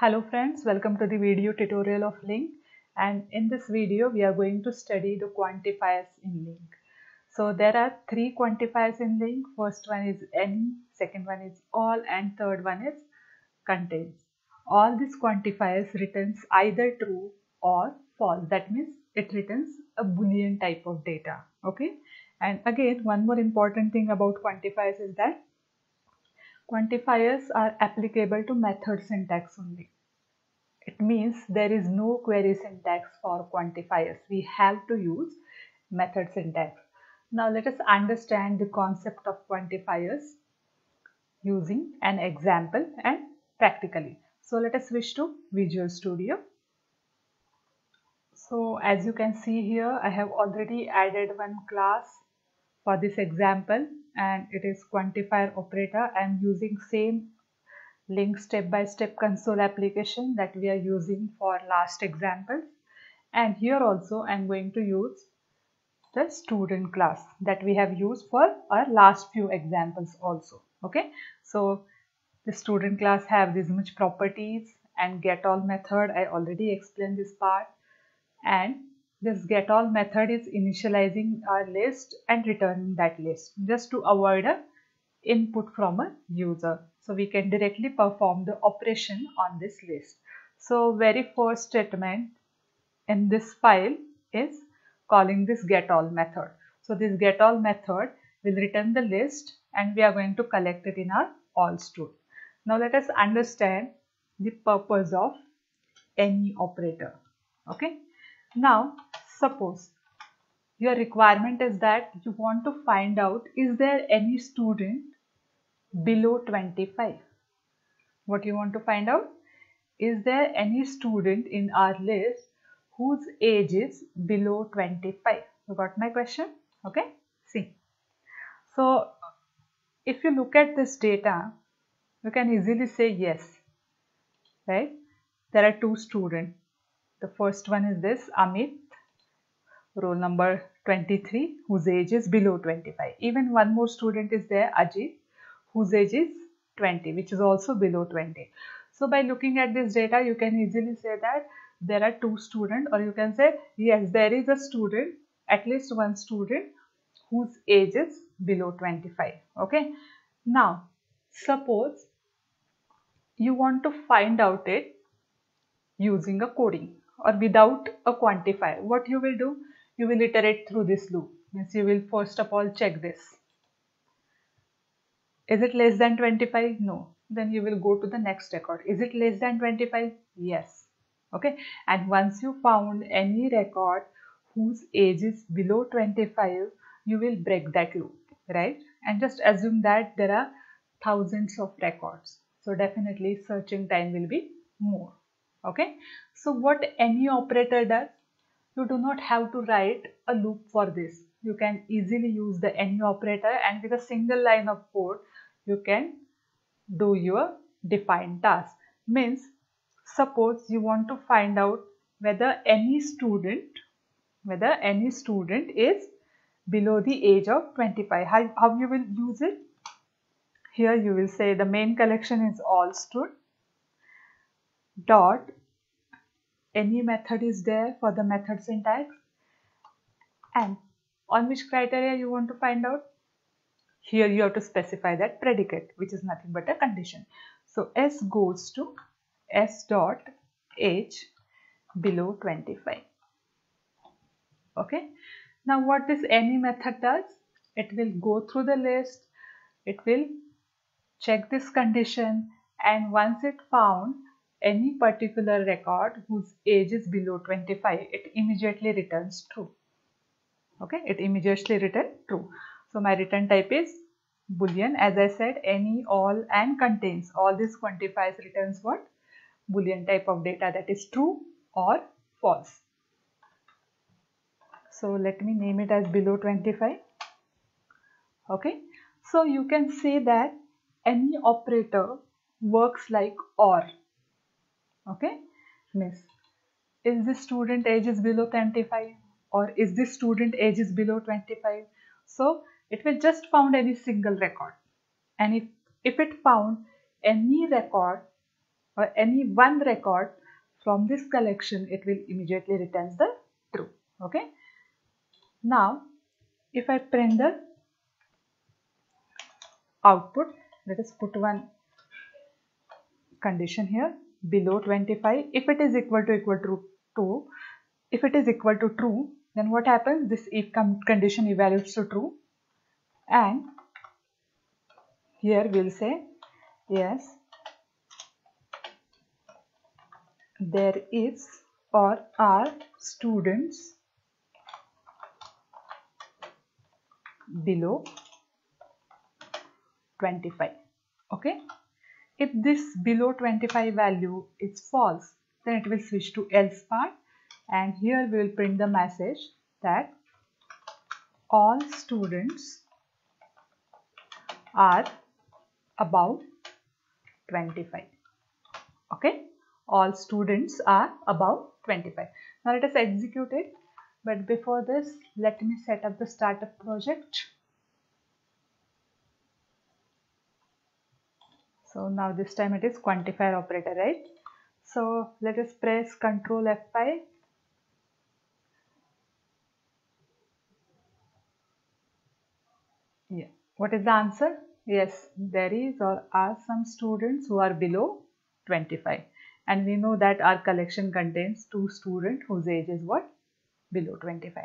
Hello friends, welcome to the video tutorial of LINQ, and in this video we are going to study the quantifiers in LINQ. So there are three quantifiers in LINQ. First one is any, second one is all, and third one is contains. All these quantifiers returns either true or false. That means it returns a Boolean type of data. Okay, and again one more important thing about quantifiers is that quantifiers are applicable to method syntax only. It means there is no query syntax for quantifiers. We have to use method syntax. Now let us understand the concept of quantifiers using an example and practically. So let us switch to Visual Studio. So as you can see here, I have already added one class for this example, and it is quantifier operator. I am using same LINQ step-by-step console application that we are using for last examples, and here also I am going to use the student class that we have used for our last few examples also. Okay, so the student class have this much properties, and getAll method I already explained this part, and this getAll method is initializing our list and returning that list just to avoid a input from a user, so we can directly perform the operation on this list. So very first statement in this file is calling this getAll method. So this getAll method will return the list, and we are going to collect it in our allStud. Now let us understand the purpose of any operator. Okay, now suppose your requirement is that you want to find out, is there any student below 25? What you want to find out? Is there any student in our list whose age is below 25? You got my question? Okay, see. So if you look at this data, you can easily say yes, right? There are two students. The first one is this Amit, roll number 23, whose age is below 25. Even one more student is there, Ajit, whose age is 20, which is also below 20. So by looking at this data, you can easily say that there are two students, or you can say yes, there is a student, at least one student whose age is below 25. Okay, now suppose you want to find out it using a coding or without a quantifier. What you will do? You will iterate through this loop. Means you will first of all check this. Is it less than 25? No. Then you will go to the next record. Is it less than 25? Yes. Okay. And once you found any record whose age is below 25, you will break that loop, right? And just assume that there are thousands of records. So definitely searching time will be more. Okay. So what any operator does, you do not have to write a loop for this. You can easily use the any operator, and with a single line of code, you can do your defined task. Means suppose you want to find out whether any student is below the age of 25. How you will use it? Here you will say the main collection is allStud dot any method is there for the method syntax, and on which criteria you want to find out. Here you have to specify that predicate, which is nothing but a condition. So S goes to S dot age below 25. Okay. Now what this any method does? It will go through the list. It will check this condition, and once it found any particular record whose age is below 25, it immediately returns true. Okay, it immediately returns true. So my return type is Boolean. As I said, any, all, and contains. All these quantifiers returns what? Boolean type of data, that is true or false. So let me name it as below 25. Okay, so you can say that any operator works like OR. Okay, miss, is this student age is below 25, or is this student age is below 25? So it will just found any single record, and if it found any record, or any one record from this collection, it will immediately returns the true. Okay. Now, if I print the output, let us put one condition here, below 25. If it is equal to true, if it is equal to true, then what happens? This if condition evaluates to true, and here we'll say yes, there is or are students below 25. Okay. If this below 25 value is false, then it will switch to else part, and here we will print the message that all students are above 25. Okay, all students are above 25. Now let us execute it, but before this, let me set up the startup project. So now this time it is quantifier operator, right? So let us press Ctrl F5. Yeah. What is the answer? Yes, there is or are some students who are below 25. And we know that our collection contains 2 students whose age is what? Below 25.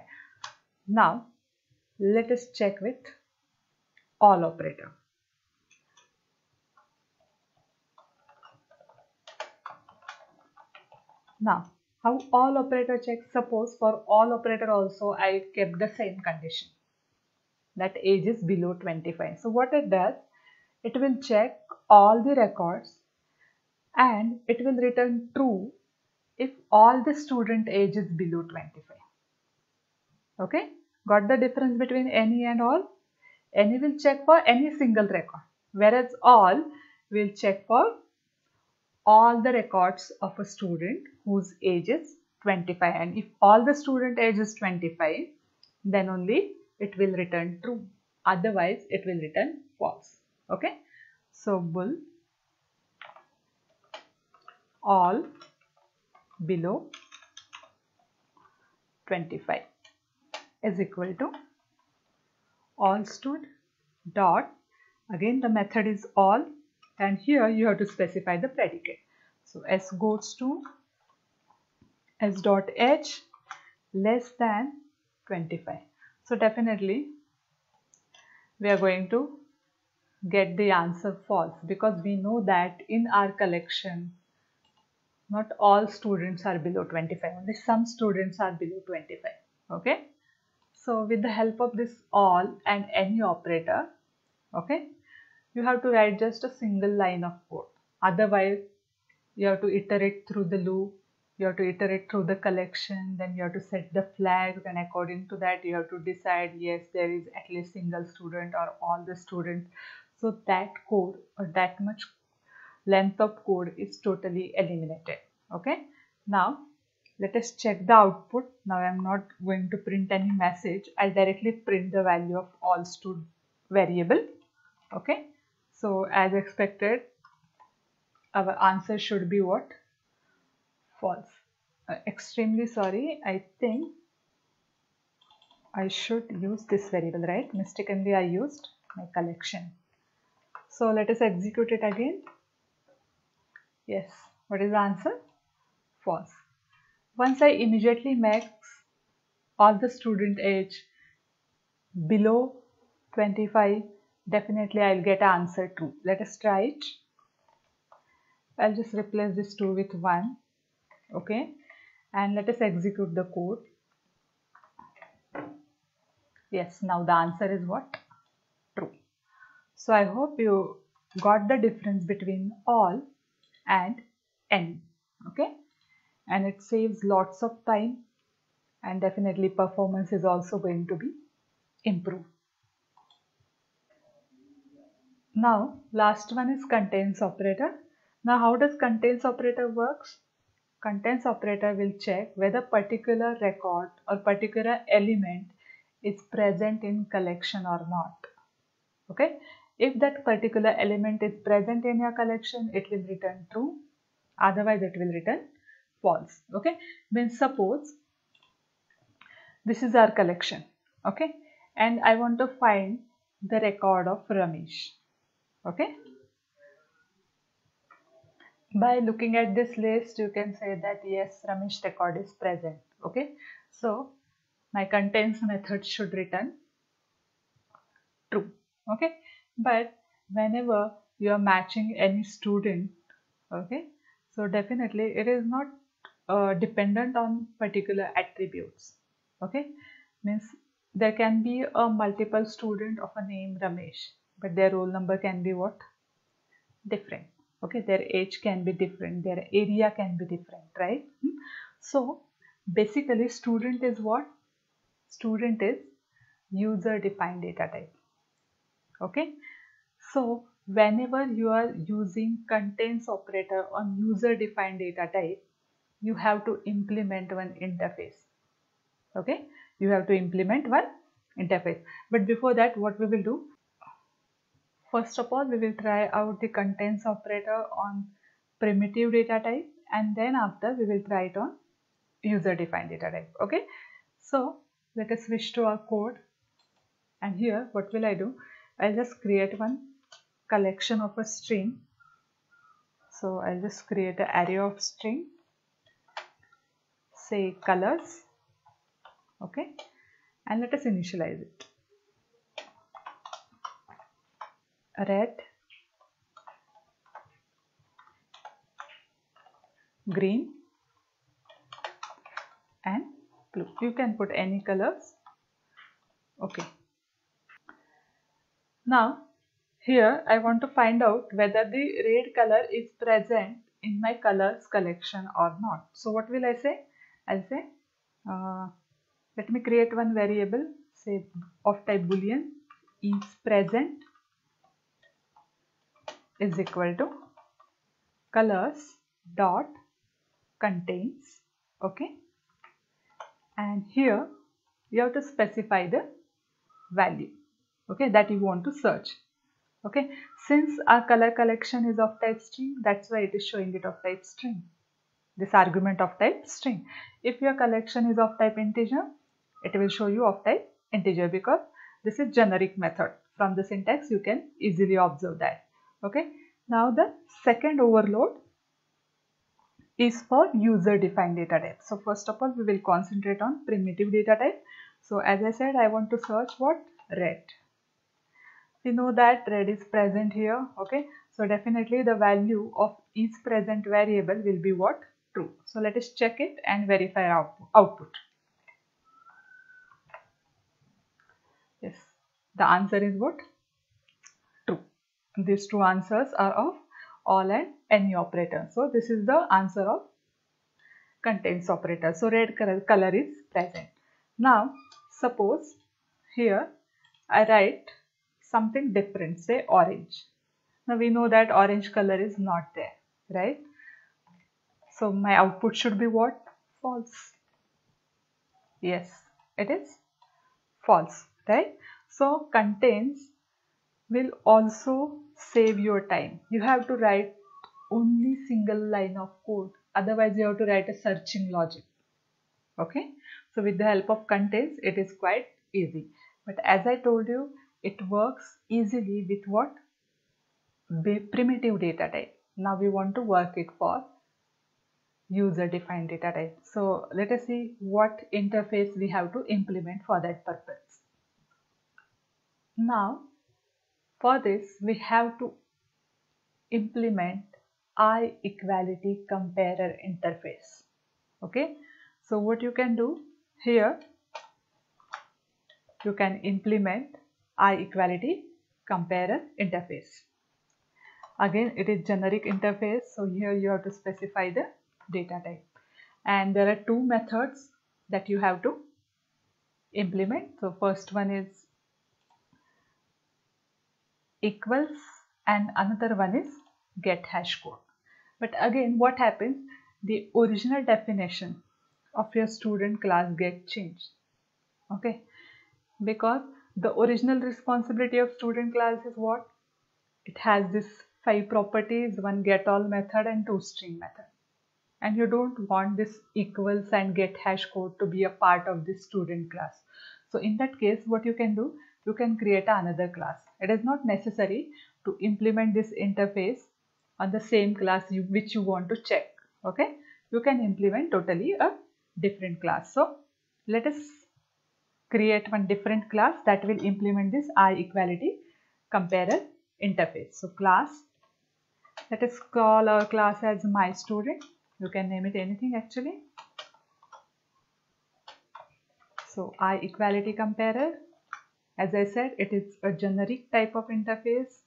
Now, let us check with all operator. Now, how all operator checks? Suppose for all operator also I kept the same condition, that age is below 25. So what it does, it will check all the records and it will return true if all the student age is below 25. Okay, got the difference between any and all? Any will check for any single record, whereas all will check for all the records of a student whose age is 25, and if all the student age is 25, then only it will return true, otherwise it will return false. Okay, so bool all below 25 is equal to all stud dot, again the method is all, and here you have to specify the predicate. So s goes to s dot h less than 25. So definitely we are going to get the answer false, because we know that in our collection not all students are below 25, only some students are below 25. Okay, so with the help of this all and any operator, okay, you have to write just a single line of code. Otherwise you have to iterate through the loop, you have to iterate through the collection, then you have to set the flags, and according to that you have to decide yes, there is at least single student or all the students. So that code or that much length of code is totally eliminated. Okay, now let us check the output. Now I am not going to print any message, I'll directly print the value of all stud variable. Okay, so as expected, our answer should be what? False. Extremely sorry, I think I should use this variable, right? Mistakenly I used my collection. So let us execute it again. Yes, what is the answer? False. Once I immediately make all the student age below 25, definitely I'll get an answer true. Let us try it. I'll just replace this 2 with 1. Okay, and let us execute the code. Yes, now the answer is what? True. So I hope you got the difference between all and any. Okay, and it saves lots of time, and definitely performance is also going to be improved. Now last one is contains operator. Now how does contains operator works? Contains operator will check whether particular record or particular element is present in collection or not. Okay, if that particular element is present in your collection, it will return true, otherwise it will return false. Okay, means suppose this is our collection, okay, and I want to find the record of Ramesh. Okay, by looking at this list you can say that yes, Ramesh record is present. Okay, so my contains method should return true. Okay, but whenever you are matching any student, okay, so definitely it is not dependent on particular attributes. Okay, means there can be a multiple student of a name Ramesh, but their roll number can be what? Different. Okay, their age can be different, their area can be different, right? So basically student is what? Student is user defined data type. Okay, so whenever you are using contains operator on user defined data type, you have to implement one interface. Okay, you have to implement one interface. But before that, what we will do? First of all, we will try out the contains operator on primitive data type, and then after we will try it on user defined data type. Okay, so let us switch to our code, and here what will I do? I'll just create one collection of a string. So I'll just create an array of string, say colors. Okay, and let us initialize it. Red, green and blue. You can put any colors. Okay, now here I want to find out whether the red color is present in my colors collection or not. So what will I say? I'll say let me create one variable, say of type boolean is present is equal to colors dot contains. Okay, and here you have to specify the value, okay, that you want to search. Okay, since our color collection is of type string, that's why it is showing it of type string, this argument of type string. If your collection is of type integer, it will show you of type integer, because this is generic method. From the syntax you can easily observe that. Okay, now the second overload is for user defined data type. So first of all we will concentrate on primitive data type. So as I said, I want to search what? Red. We know that red is present here. Okay, so definitely the value of is present variable will be what? True. So let us check it and verify our output. Yes, the answer is what? True. These two answers are of all and any operator. So this is the answer of contains operator. So red color is present. Now suppose here I write something different, say orange. Now we know that orange color is not there, right? So my output should be what? False. Yes, it is false, right? So contains will also save your time. You have to write only single line of code, otherwise you have to write a searching logic. Okay, so with the help of contains it is quite easy. But as I told you, it works easily with what? Primitive data type. Now we want to work it for user defined data type. So let us see what interface we have to implement for that purpose. Now for this we have to implement iEquality comparer interface. Okay, so what you can do here, you can implement iEquality comparer interface. Again it is generic interface, so here you have to specify the data type, and there are two methods that you have to implement. So first one is equals and another one is get hash code. But again what happens, the original definition of your student class get changed. Okay, because the original responsibility of student class is what? It has this 5 properties, one get all method and 2 string method. And you don't want this equals and get hash code to be a part of this student class. So in that case, what you can do, you can create another class. It is not necessary to implement this interface on the same class which you want to check. Okay, you can implement totally a different class. So let us create one different class that will implement this I equality comparer interface. So class, let us call our class as my student. You can name it anything actually. So I equality comparer, as I said, it is a generic type of interface.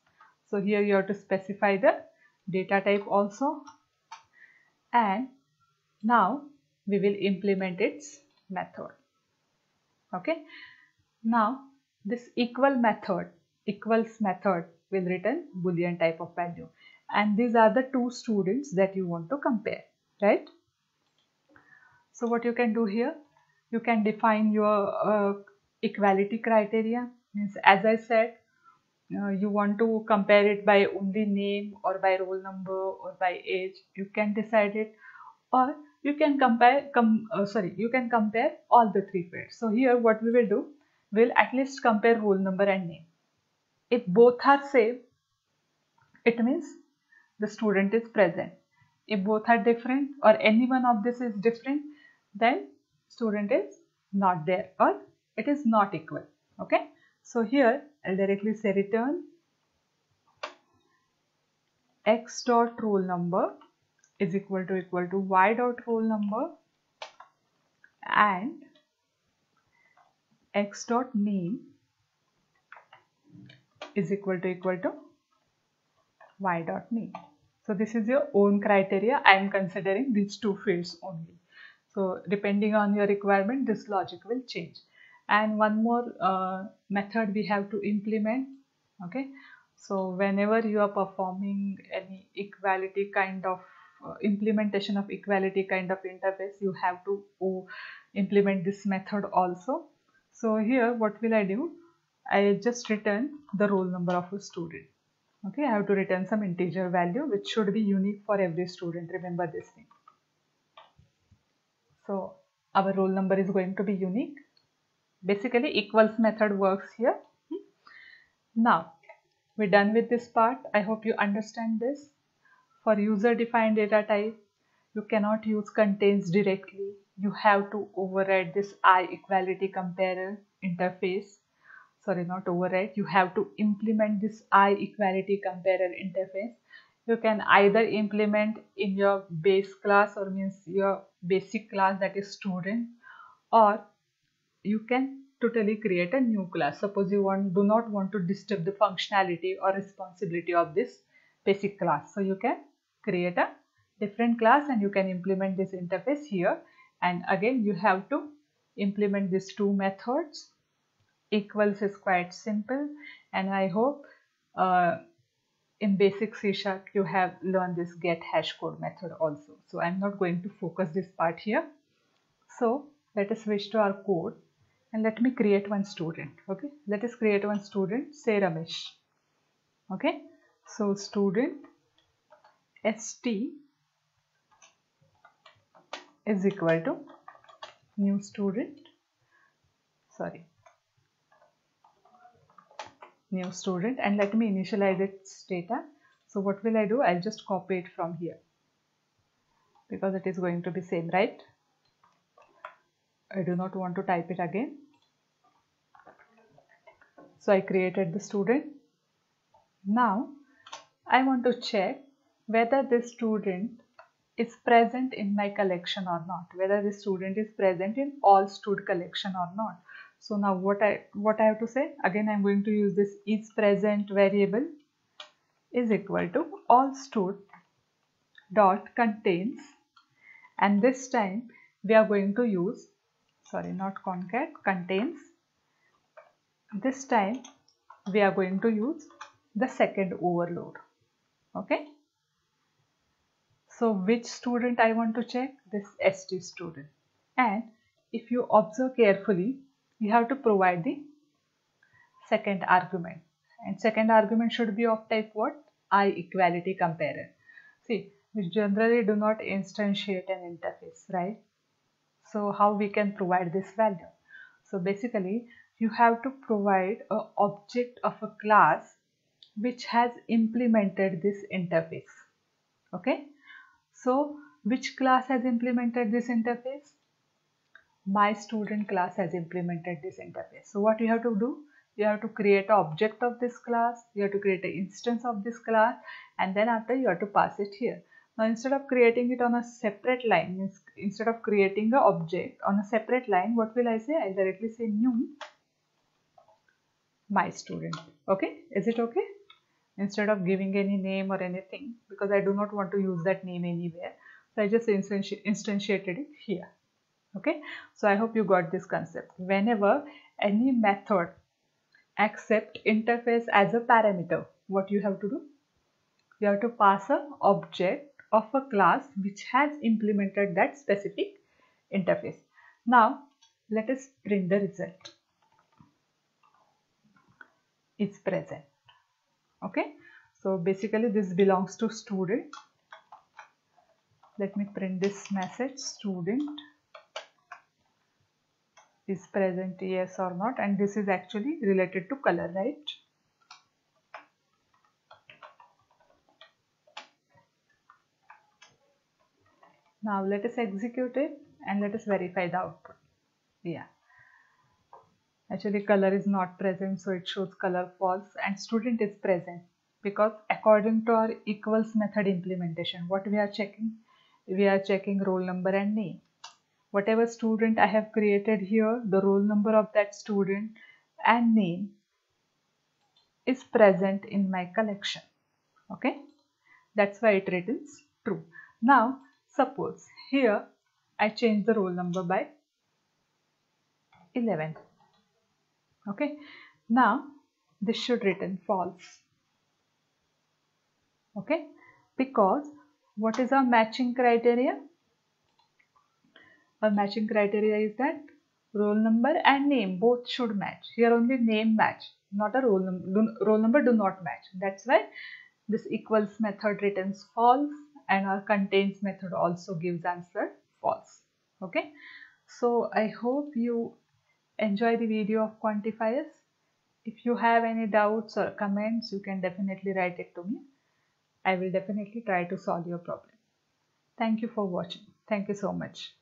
So here you have to specify the data type also. And now we will implement its method. Okay. Now this equals method will return Boolean type of value. And these are the two students that you want to compare, right? So what you can do here, you can define your equality criteria. Means, as I said, you want to compare it by only name or by roll number or by age. You can decide it, or you can compare all the 3 fields. So here what we will do, we'll at least compare roll number and name. If both are same, it means the student is present. If both are different or any one of this is different, then student is not there or it is not equal. Okay. So here I'll directly say return x dot roll number is equal to y dot roll number and x dot name is equal to y dot name. So this is your own criteria. I am considering these 2 fields only. So depending on your requirement, this logic will change. And one more method we have to implement. Okay. So whenever you are performing any equality kind of implementation of equality kind of interface, you have to implement this method also. So here what will I do? I just return the roll number of a student. Okay, I have to return some integer value which should be unique for every student. Remember this thing. So our roll number is going to be unique. Basically equals method works here. Now we're done with this part. I hope you understand this. For user defined data type, you cannot use contains directly. You have to override this I equality comparer interface. Sorry, not override. You have to implement this I equality comparer interface. You can either implement in your base class or means your basic class, that is student, or you can totally create a new class. Suppose you do not want to disturb the functionality or responsibility of this basic class. So you can create a different class and you can implement this interface here. And again, you have to implement these 2 methods. Equals is quite simple, and I hope in basic C# you have learned this get hash code method also. So I'm not going to focus this part here. So let us switch to our code and let me create one student. Okay, let us create one student, say Ramesh. Okay, so student st is equal to new student, new student, and let me initialize its data. So what will I do? I'll just copy it from here because it is going to be same, right? I do not want to type it again. So I created the student. Now I want to check whether this student is present in my collection or not, whether this student is present in all stud collection or not. So now what I have to say, again I'm going to use this is present variable is equal to all stud dot contains, and this time we are going to use, sorry, not concat, contains. This time we are going to use the second overload. Okay, so which student I want to check? This st student. And if you observe carefully, you have to provide the second argument, and second argument should be of type what? I equality comparer. See, we generally do not instantiate an interface, right? So how we can provide this value? So basically, you have to provide an object of a class which has implemented this interface. Okay, so which class has implemented this interface? My student class has implemented this interface. So what you have to do? You have to create an object of this class, you have to create an instance of this class, and then after you have to pass it here. Now instead of creating it on a separate line, instead of creating an object on a separate line, what will I say? I'll directly say new my student. Okay, is it okay? Instead of giving any name or anything, because I do not want to use that name anywhere, so I just instantiated it here. Okay, so I hope you got this concept. Whenever any method accept interface as a parameter, what you have to do? You have to pass an object of a class which has implemented that specific interface. Now let us print the result. It's present. Okay, so basically this belongs to student. Let me print this message, student is present, yes or not, and this is actually related to color, right? Now let us execute it and let us verify the output. Yeah, actually color is not present, so it shows color false, and student is present because according to our equals method implementation, what we are checking? We are checking roll number and name. Whatever student I have created here, the roll number of that student and name is present in my collection. Okay, that's why it returns true. Now suppose here I change the roll number by 11. Okay, now this should return false. Okay, because what is our matching criteria? Our matching criteria is that roll number and name both should match. Here only name match, not a roll number. Roll number do not match. That's why this equals method returns false, and our contains method also gives answer false. Okay, so I hope you enjoy the video of quantifiers. If you have any doubts or comments, you can definitely write it to me. I will definitely try to solve your problem. Thank you for watching. Thank you so much.